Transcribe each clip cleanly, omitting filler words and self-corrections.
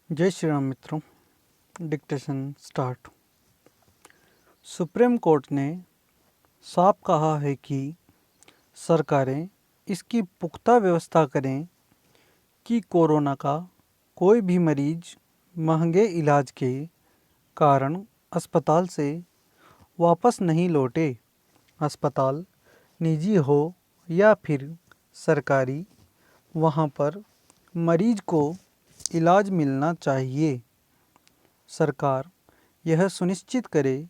जय श्री राम मित्रों। Dictation start. Supreme court ने साफ कहा है कि सरकारें इसकी पुख्ता व्यवस्था करें कि कोरोना का कोई भी मरीज महंगे इलाज के कारण अस्पताल से वापस नहीं लौटे। अस्पताल निजी हो या फिर सरकारी, वहाँ पर मरीज को इलाज मिलना चाहिए। सरकार यह सुनिश्चित करे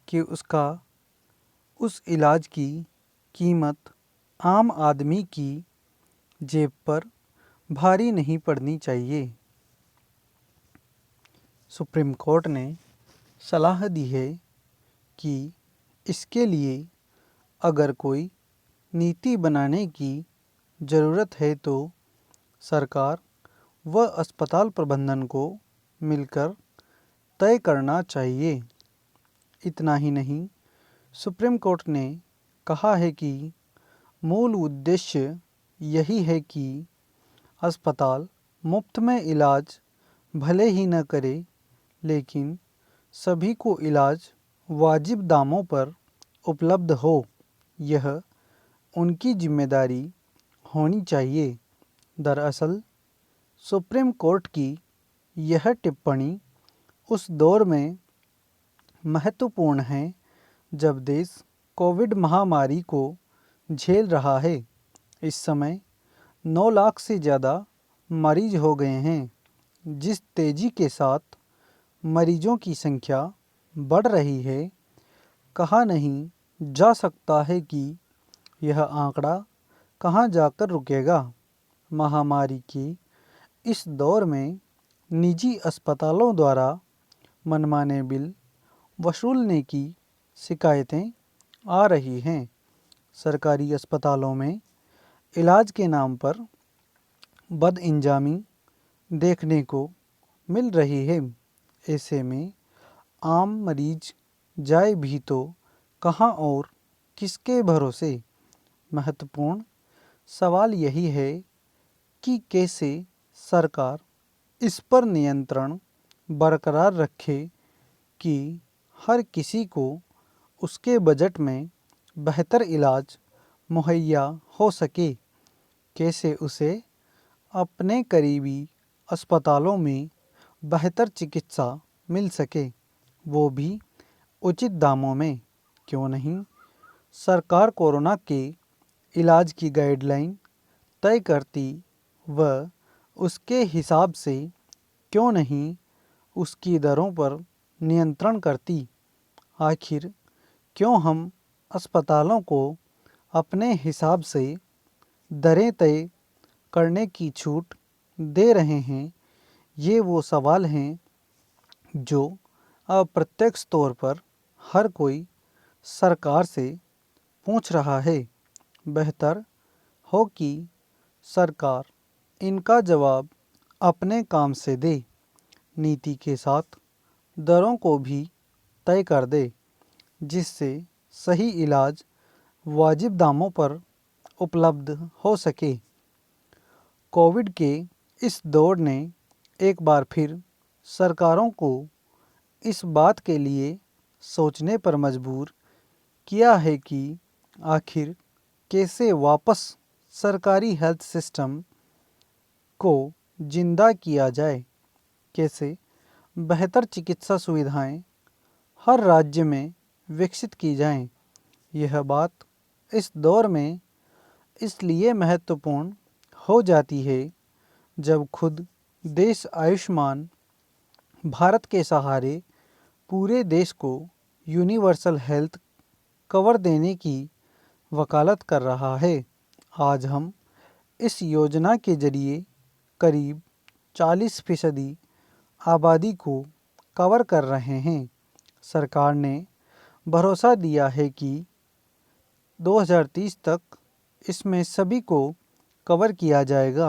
कि उस इलाज की कीमत आम आदमी की जेब पर भारी नहीं पड़नी चाहिए। सुप्रीम कोर्ट ने सलाह दी है कि इसके लिए अगर कोई नीति बनाने की ज़रूरत है तो सरकार व अस्पताल प्रबंधन को मिलकर तय करना चाहिए। इतना ही नहीं, सुप्रीम कोर्ट ने कहा है कि मूल उद्देश्य यही है कि अस्पताल मुफ्त में इलाज भले ही न करे, लेकिन सभी को इलाज वाजिब दामों पर उपलब्ध हो। यह उनकी जिम्मेदारी होनी चाहिए। दरअसल सुप्रीम कोर्ट की यह टिप्पणी उस दौर में महत्वपूर्ण है जब देश कोविड महामारी को झेल रहा है। इस समय 9 लाख से ज़्यादा मरीज हो गए हैं। जिस तेज़ी के साथ मरीजों की संख्या बढ़ रही है, कहा नहीं जा सकता है कि यह आंकड़ा कहां जाकर रुकेगा। महामारी की इस दौर में निजी अस्पतालों द्वारा मनमाने बिल वसूलने की शिकायतें आ रही हैं। सरकारी अस्पतालों में इलाज के नाम पर बदइंजामी देखने को मिल रही है। ऐसे में आम मरीज जाए भी तो कहां और किसके भरोसे। महत्वपूर्ण सवाल यही है कि कैसे सरकार इस पर नियंत्रण बरकरार रखे कि हर किसी को उसके बजट में बेहतर इलाज मुहैया हो सके। कैसे उसे अपने करीबी अस्पतालों में बेहतर चिकित्सा मिल सके, वो भी उचित दामों में। क्यों नहीं सरकार कोरोना के इलाज की गाइडलाइन तय करती व उसके हिसाब से क्यों नहीं उसकी दरों पर नियंत्रण करती। आखिर क्यों हम अस्पतालों को अपने हिसाब से दरें तय करने की छूट दे रहे हैं। ये वो सवाल हैं जो अप्रत्यक्ष तौर पर हर कोई सरकार से पूछ रहा है। बेहतर हो कि सरकार इनका जवाब अपने काम से दे, नीति के साथ दरों को भी तय कर दे, जिससे सही इलाज वाजिब दामों पर उपलब्ध हो सके। कोविड के इस दौर ने एक बार फिर सरकारों को इस बात के लिए सोचने पर मजबूर किया है कि आखिर कैसे वापस सरकारी हेल्थ सिस्टम को जिंदा किया जाए, कैसे बेहतर चिकित्सा सुविधाएं हर राज्य में विकसित की जाएं। यह बात इस दौर में इसलिए महत्वपूर्ण हो जाती है जब खुद देश आयुष्मान भारत के सहारे पूरे देश को यूनिवर्सल हेल्थ कवर देने की वकालत कर रहा है। आज हम इस योजना के जरिए करीब 40% आबादी को कवर कर रहे हैं। सरकार ने भरोसा दिया है कि 2030 तक इसमें सभी को कवर किया जाएगा।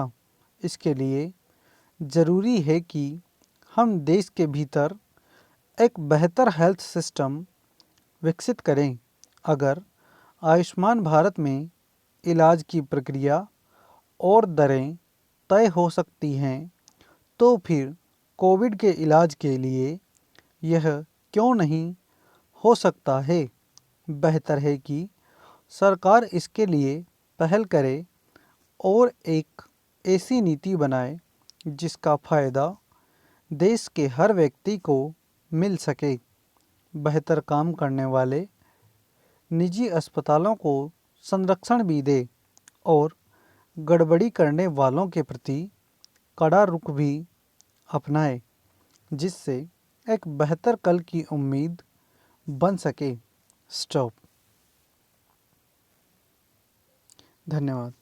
इसके लिए ज़रूरी है कि हम देश के भीतर एक बेहतर हेल्थ सिस्टम विकसित करें। अगर आयुष्मान भारत में इलाज की प्रक्रिया और दरें तय हो सकती हैं, तो फिर कोविड के इलाज के लिए यह क्यों नहीं हो सकता है। बेहतर है कि सरकार इसके लिए पहल करे और एक ऐसी नीति बनाए जिसका फ़ायदा देश के हर व्यक्ति को मिल सके। बेहतर काम करने वाले निजी अस्पतालों को संरक्षण भी दे और गड़बड़ी करने वालों के प्रति कड़ा रुख भी अपनाए, जिससे एक बेहतर कल की उम्मीद बन सके। स्टॉप। धन्यवाद।